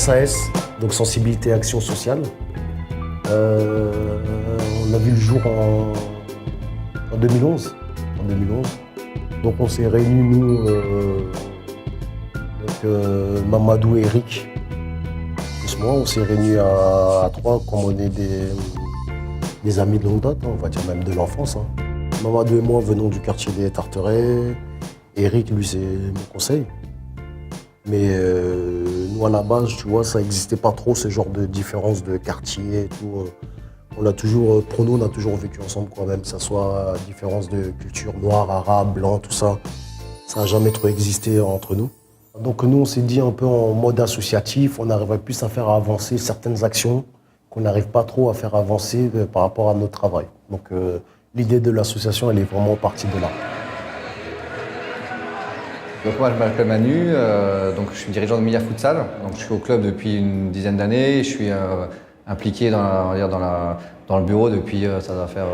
SAS, donc sensibilité et action sociale. On a vu le jour en 2011. Donc on s'est réunis, nous, Mamadou et Eric, plus moi, on s'est réunis à trois, comme on est des amis de longue date, on va dire même de l'enfance. Mamadou et moi venons du quartier des Tarterets. Eric, lui, c'est mon conseil. Mais nous, à la base, tu vois, ça n'existait pas trop, ce genre de différence de quartier et tout. On a toujours, pour nous, on a toujours vécu ensemble, quoi, même que ça soit différence de culture noire, arabe, blanc, tout ça. Ça n'a jamais trop existé entre nous. Donc nous, on s'est dit un peu en mode associatif, on arriverait plus à faire avancer certaines actions qu'on n'arrive pas trop à faire avancer par rapport à notre travail. Donc l'idée de l'association, elle est vraiment partie de là. Donc moi je m'appelle Manu, donc je suis dirigeant de Mia Futsal. Donc je suis au club depuis une dizaine d'années. Je suis impliqué dans le bureau depuis ça doit faire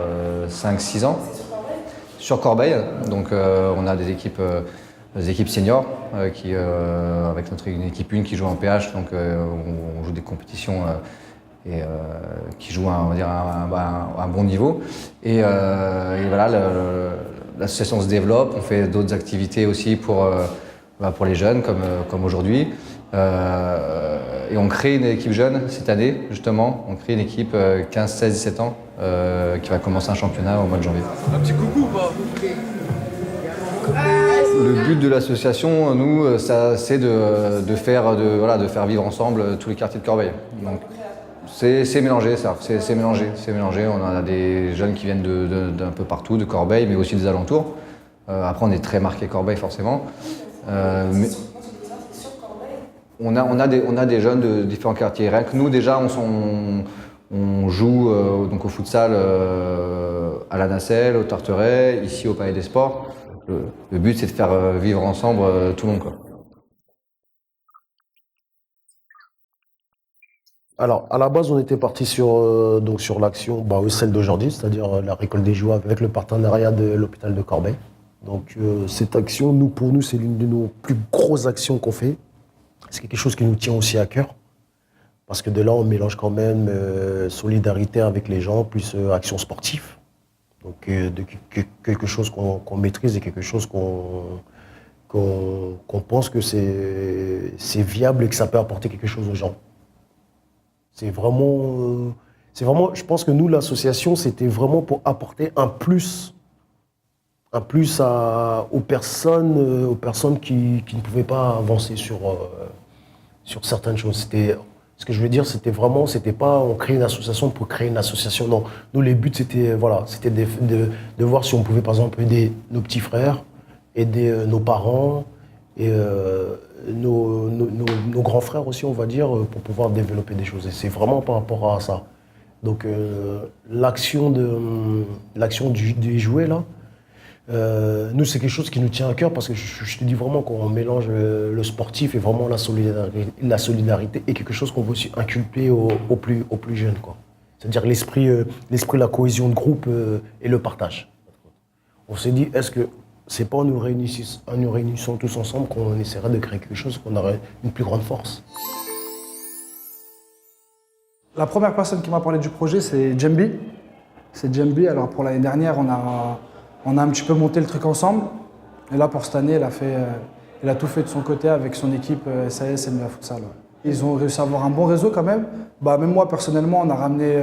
5-6 ans. Sur Corbeil, donc on a des équipes seniors avec une équipe 1 qui joue en PH, donc on joue des compétitions et qui jouent on va dire un bon niveau. Et voilà, l'association se développe, on fait d'autres activités aussi pour les jeunes comme aujourd'hui. Et on crée une équipe jeune cette année, justement. On crée une équipe 15, 16, 17 ans qui va commencer un championnat au mois de janvier. Un petit coucou ou pas? Le but de l'association, nous, c'est de faire vivre ensemble tous les quartiers de Corbeil. Donc, c'est mélangé, ça. C'est mélangé. On a des jeunes qui viennent d'un peu partout, de Corbeil, mais aussi des alentours. Après, on est très marqué Corbeil, forcément. Mais on a des jeunes de différents quartiers. Rien que nous, déjà, on joue donc au futsal à la Nacelle, au Tarteret, ici au Palais des Sports. Le but, c'est de faire vivre ensemble tout le monde, quoi. Alors, à la base, on était parti sur l'action, celle d'aujourd'hui, c'est-à-dire la récolte des jouets avec le partenariat de l'hôpital de Corbeil. Donc, cette action, pour nous, c'est l'une de nos plus grosses actions qu'on fait. C'est quelque chose qui nous tient aussi à cœur. Parce que de là, on mélange quand même solidarité avec les gens, plus action sportive. Donc, quelque chose qu'on maîtrise et quelque chose qu'on pense que c'est viable et que ça peut apporter quelque chose aux gens. C'est vraiment, je pense que nous, l'association, c'était vraiment pour apporter un plus aux personnes qui ne pouvaient pas avancer sur certaines choses. Ce que je veux dire, c'était pas on crée une association pour créer une association, non. Nous, les buts, c'était de voir si on pouvait, par exemple, aider nos petits frères, aider nos parents, et nos grands frères aussi, on va dire, pour pouvoir développer des choses. Et c'est vraiment par rapport à ça. Donc l'action des jouets, là, nous, c'est quelque chose qui nous tient à cœur parce que je te dis vraiment qu'on mélange le sportif et vraiment la solidarité est quelque chose qu'on veut aussi inculper aux plus jeunes, quoi. C'est-à-dire l'esprit, la cohésion de groupe et le partage. On s'est dit, est-ce que c'est pas en nous réunissant tous ensemble qu'on essaierait de créer quelque chose, qu'on aurait une plus grande force? La première personne qui m'a parlé du projet, c'est Djembi. Alors pour l'année dernière, on a un petit peu monté le truc ensemble. Et là, pour cette année, elle a tout fait de son côté avec son équipe SAS et Mia Futsal. Ils ont réussi à avoir un bon réseau quand même. Même moi, personnellement, on a ramené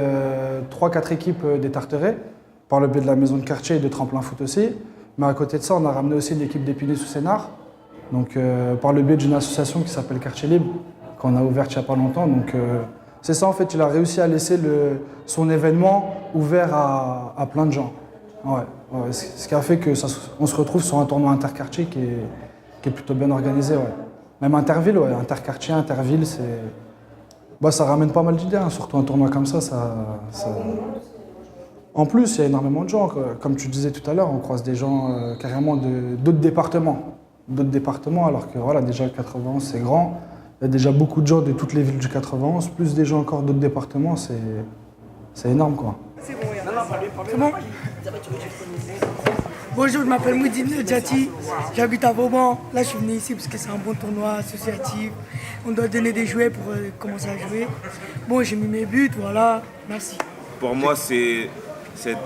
3-4 équipes des Tarterets par le biais de la maison de quartier et de tremplin foot aussi. Mais à côté de ça, on a ramené aussi l'équipe d'Épinay-sous-Sénart, donc par le biais d'une association qui s'appelle Quartier Libre, qu'on a ouverte il n'y a pas longtemps. Donc c'est ça, en fait, il a réussi à laisser son événement ouvert à plein de gens. Ouais, ce qui a fait qu'on se retrouve sur un tournoi interquartier qui est plutôt bien organisé. Ouais. Même interville, interquartier, interville, ça ramène pas mal d'idées, hein, surtout un tournoi comme ça. En plus, il y a énormément de gens, comme tu disais tout à l'heure, on croise des gens carrément d'autres départements. Alors que voilà, déjà le 91 c'est grand, il y a déjà beaucoup de gens de toutes les villes du 91, plus des gens encore d'autres départements, c'est énorme, quoi. C'est bon, c'est bon. Bonjour, je m'appelle Moudine Djati, j'habite à Vauban. Là, je suis venu ici parce que c'est un bon tournoi associatif. On doit donner des jouets pour commencer à jouer. Bon, j'ai mis mes buts, voilà, merci. Pour moi, c'est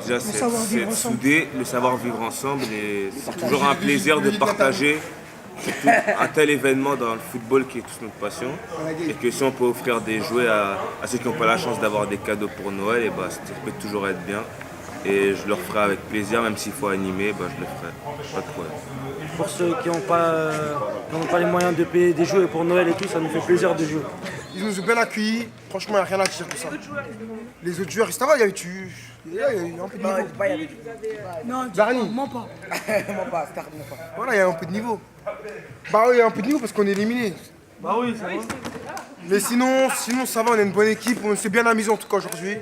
déjà savoir-vivre c'est ensemble. soudé, le savoir-vivre ensemble. Et c'est toujours un plaisir de partager surtout un tel événement dans le football qui est tous notre passion. Et que si on peut offrir des jouets à ceux qui n'ont pas la chance d'avoir des cadeaux pour Noël, et ça peut toujours être bien. Et je le ferai avec plaisir, même s'il faut animer, je le ferai. Pas de problème. Pour ceux qui n'ont pas les moyens de payer des jouets pour Noël et tout, ça nous fait plaisir de jouer. Ils nous ont bien accueillis, franchement, il n'y a rien à dire que ça. Les autres joueurs, ça va, il y a eu un peu de niveau. Non, Zarni. mens pas. Voilà, il y a un peu de niveau. Bah oui, il y a un peu de niveau parce qu'on est éliminé. Bah oui, ça va. Mais sinon, ça va, on est une bonne équipe, on s'est bien amusé en tout cas aujourd'hui.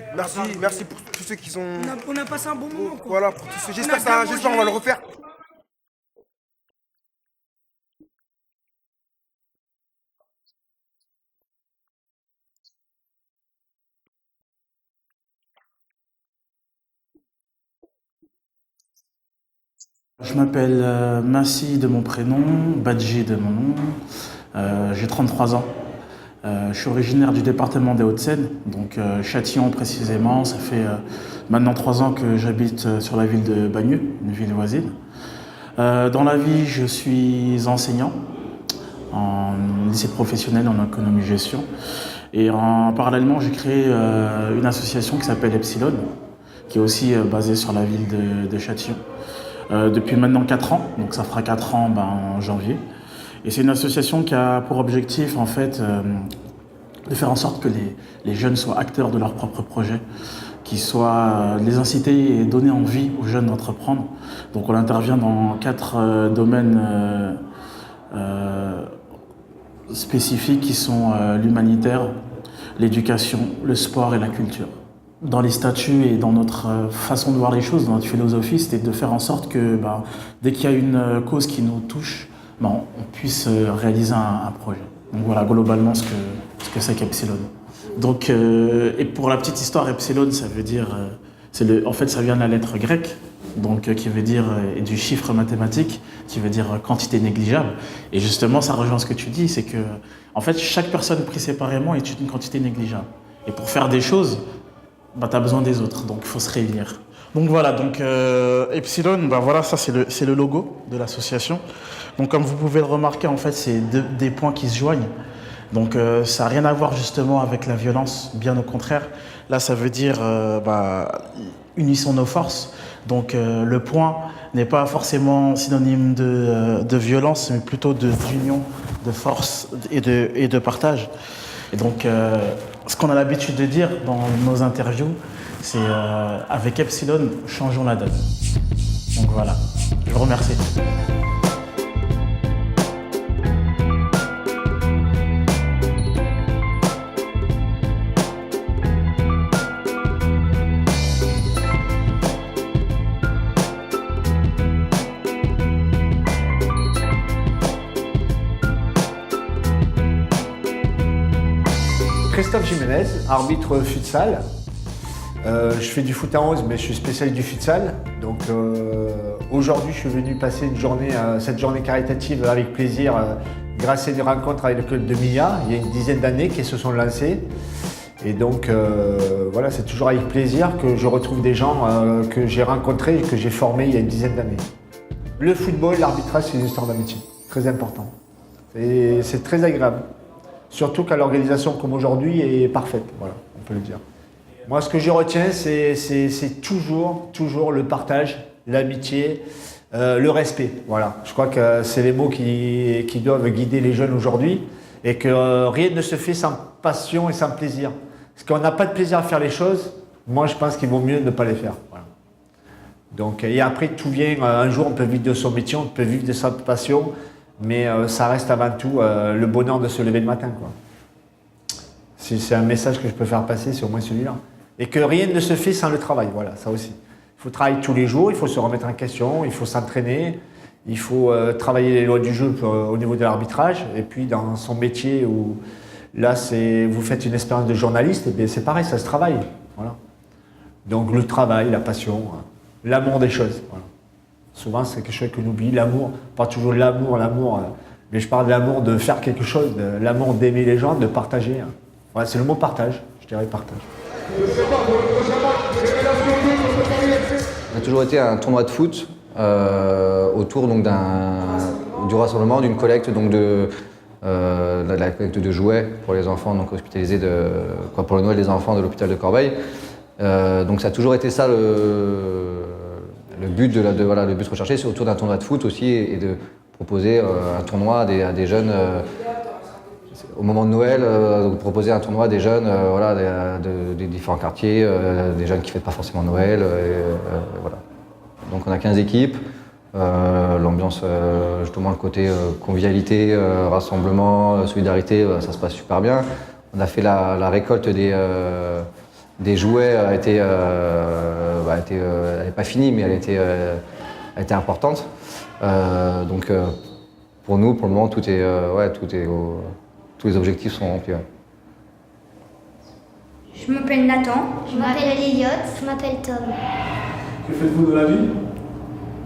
Merci pour tous ceux qui sont... On a passé un bon moment, quoi. Voilà, pour tous ceux. J'espère bien qu'on va le mangé. refaire. Je m'appelle Massi de mon prénom, Badji de mon nom. J'ai 33 ans. Je suis originaire du département des Hauts-de-Seine, donc Châtillon précisément. Ça fait maintenant 3 ans que j'habite sur la ville de Bagneux, une ville voisine. Dans la vie, je suis enseignant en lycée professionnel en économie-gestion. Et parallèlement, j'ai créé une association qui s'appelle Epsilon, qui est aussi basée sur la ville de Châtillon. Depuis maintenant 4 ans, donc ça fera 4 ans en janvier. Et c'est une association qui a pour objectif en fait de faire en sorte que les jeunes soient acteurs de leur propre projet, qu'ils soient les inciter et donner envie aux jeunes d'entreprendre. Donc on intervient dans 4 domaines spécifiques qui sont l'humanitaire, l'éducation, le sport et la culture. Dans les statuts et dans notre façon de voir les choses, dans notre philosophie, c'était de faire en sorte que dès qu'il y a une cause qui nous touche, on puisse réaliser un projet. Donc voilà globalement ce que c'est qu'Epsilon. Donc, et pour la petite histoire, Epsilon, ça veut dire, en fait ça vient de la lettre grecque, donc qui veut dire, et du chiffre mathématique, qui veut dire quantité négligeable. Et justement, ça rejoint ce que tu dis, c'est que en fait chaque personne prise séparément est une quantité négligeable. Et pour faire des choses, tu as besoin des autres, donc il faut se réunir. Donc voilà, Epsilon, voilà, ça c'est le logo de l'association. Donc comme vous pouvez le remarquer, en fait, c'est des points qui se joignent. Donc ça n'a rien à voir justement avec la violence, bien au contraire. Là, ça veut dire unissons nos forces. Donc le point n'est pas forcément synonyme de violence, mais plutôt d'union, de force et de partage. Et donc, ce qu'on a l'habitude de dire dans nos interviews, c'est avec Epsilon, changeons la donne. Donc voilà, je vous remercie. Christophe Jiménez, arbitre futsal. Je fais du foot à 11, mais je suis spécialiste du futsal. Donc aujourd'hui, je suis venu passer cette journée caritative avec plaisir, grâce à une rencontre avec le club de Milla, il y a une dizaine d'années qui se sont lancés. Et donc voilà, c'est toujours avec plaisir que je retrouve des gens que j'ai rencontrés et que j'ai formés il y a une dizaine d'années. Le football, l'arbitrage, c'est une histoire d'amitié, très important. Et c'est très agréable. Surtout quand l'organisation comme aujourd'hui est parfaite, voilà, on peut le dire. Moi, ce que je retiens, c'est toujours le partage, l'amitié, le respect. Voilà. Je crois que c'est les mots qui doivent guider les jeunes aujourd'hui et que rien ne se fait sans passion et sans plaisir. Parce qu'on n'a pas de plaisir à faire les choses, moi je pense qu'il vaut mieux ne pas les faire. Voilà. Donc, et après, tout vient, un jour on peut vivre de son métier, on peut vivre de sa passion, mais ça reste avant tout le bonheur de se lever le matin, quoi. Si c'est un message que je peux faire passer, c'est au moins celui-là. Et que rien ne se fait sans le travail, voilà, ça aussi. Il faut travailler tous les jours, il faut se remettre en question, il faut s'entraîner, il faut travailler les lois du jeu au niveau de l'arbitrage. Et puis dans son métier où là vous faites une expérience de journaliste, et c'est pareil, ça se travaille. Voilà. Donc le travail, la passion, l'amour des choses. Voilà. Souvent, c'est quelque chose que l'on oublie, l'amour. Pas toujours l'amour, mais je parle de l'amour de faire quelque chose, de l'amour d'aimer les gens, de partager. Ouais, c'est le mot partage, je dirais partage. Ça a toujours été un tournoi de foot autour donc, du rassemblement, d'une collecte donc, de la collecte de jouets pour les enfants donc, hospitalisés pour le Noël des enfants de l'hôpital de Corbeil. Donc ça a toujours été ça le but le but recherché, c'est autour d'un tournoi de foot aussi et de proposer un tournoi à des jeunes au moment de Noël, proposer un tournoi à des jeunes des différents quartiers, des jeunes qui ne fêtent pas forcément Noël. Voilà. Donc on a 15 équipes. L'ambiance, justement le côté convivialité, rassemblement, solidarité, ça se passe super bien. On a fait la récolte des jouets, elle n'est pas finie, mais elle était importante. Donc pour nous, pour le moment, tous les objectifs sont remplis. Ouais. Je m'appelle Nathan. Je m'appelle Elliot. Je m'appelle Tom. Que faites-vous de la vie?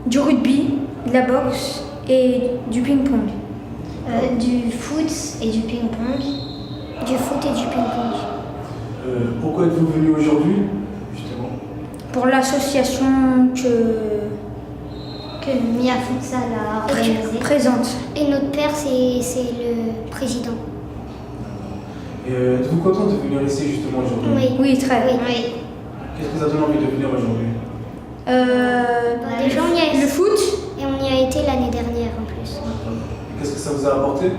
Du rugby, de la boxe et du ping-pong. Du foot et du ping-pong. Du foot et du ping-pong. Pourquoi êtes-vous venu aujourd'hui, justement? Pour l'association Que Mia Futsal a organisée. présente. Et notre père, c'est le président. Et êtes-vous content de venir ici, justement, aujourd'hui? Oui, très. Oui. Qu'est-ce qui vous a donné envie de venir aujourd'hui? Déjà, on y a le foot. Et on y a été l'année dernière en plus. Qu'est-ce que ça vous a apporté?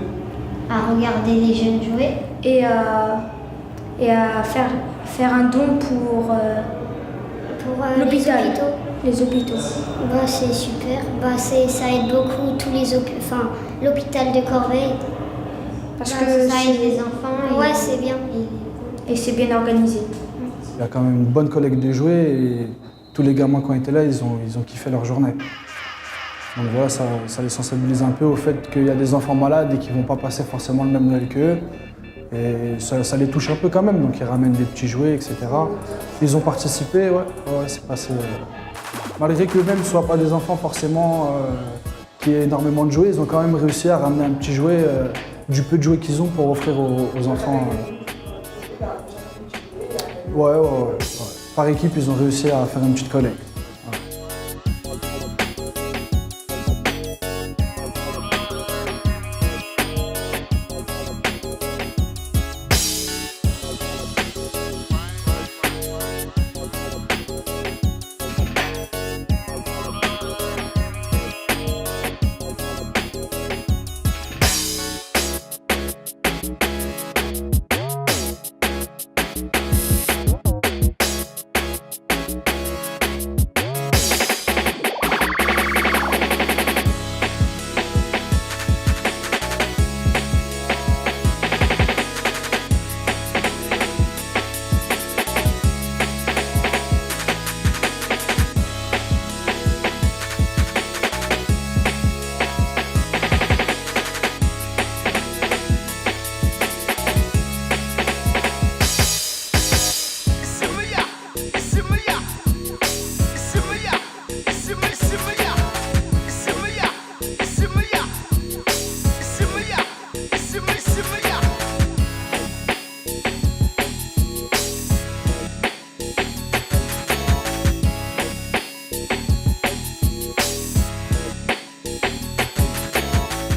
À regarder les jeunes jouer. Et à faire un don pour l'hôpital. Les hôpitaux. Bah, c'est super. Bah, ça aide beaucoup tous les l'hôpital de Corbeil. Parce Bah, que ça aide les enfants. Ouais, c'est bien. Et c'est bien organisé. Il y a quand même une bonne collecte de jouets et tous les gamins qui ont été là, ils ont kiffé leur journée. Donc voilà, ça les sensibilise un peu au fait qu'il y a des enfants malades et qui ne vont pas passer forcément le même Noël qu'eux. Et ça les touche un peu quand même, donc ils ramènent des petits jouets, etc. Ils ont participé, ouais c'est passé. Malgré qu'eux-mêmes ne soient pas des enfants forcément qui aient énormément de jouets, ils ont quand même réussi à ramener un petit jouet du peu de jouets qu'ils ont pour offrir aux enfants. Ouais. Par équipe, ils ont réussi à faire une petite collecte.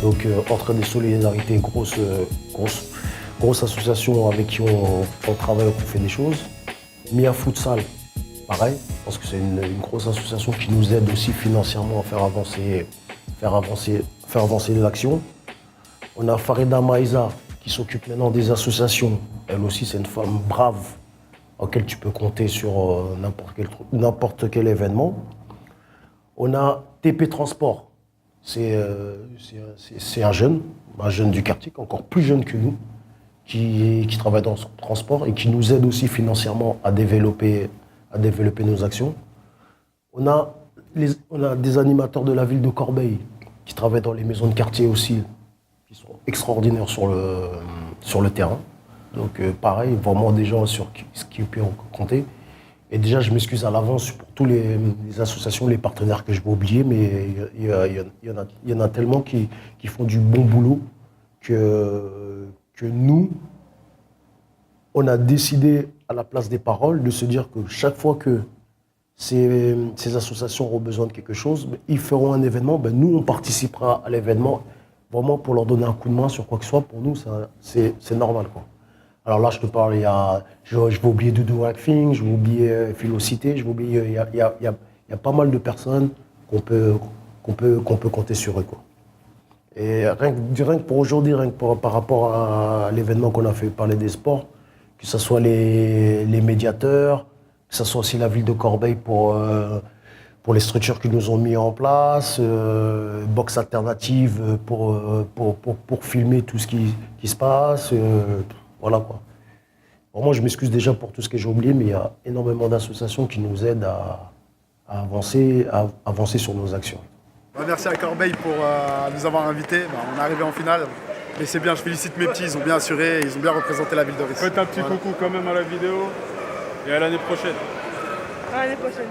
Donc Entraide et Solidarité, grosse association avec qui on travaille, on fait des choses. Mia Futsal, pareil, parce que c'est une grosse association qui nous aide aussi financièrement à faire avancer les actions. On a Farida Maïza qui s'occupe maintenant des associations. Elle aussi, c'est une femme brave auquel tu peux compter sur n'importe quel événement. On a TP Transport. C'est un jeune du quartier, encore plus jeune que nous, qui travaille dans le transport et qui nous aide aussi financièrement à développer nos actions. On a des animateurs de la ville de Corbeil qui travaillent dans les maisons de quartier aussi, qui sont extraordinaires sur le terrain. Donc pareil, vraiment des gens sur qui on peut compter. Et déjà, je m'excuse à l'avance pour tous les associations, les partenaires que je vais oublier, mais il y en a tellement qui font du bon boulot que nous, on a décidé à la place des paroles de se dire que chaque fois que ces associations auront besoin de quelque chose, ils feront un événement, nous on participera à l'événement vraiment pour leur donner un coup de main sur quoi que ce soit. Pour nous, c'est normal, quoi. Alors là, je te parle, je vais oublier Doudou Acfing, je vais oublier Philocité, je vais oublier, il y a pas mal de personnes qu'on peut compter sur eux, quoi. Et rien que pour aujourd'hui, par rapport à l'événement qu'on a fait parler des sports, que ce soit les médiateurs, que ce soit aussi la ville de Corbeil pour les structures qu'ils nous ont mis en place, box alternative pour filmer tout ce qui se passe, voilà, quoi. Vraiment, je m'excuse déjà pour tout ce que j'ai oublié, mais il y a énormément d'associations qui nous aident à avancer sur nos actions. Merci à Corbeil pour nous avoir invités. On est arrivé en finale, mais c'est bien, je félicite mes petits, ils ont bien assuré, ils ont bien représenté la ville de Rice. Faites un petit coucou quand même à la vidéo et à l'année prochaine. À l'année prochaine.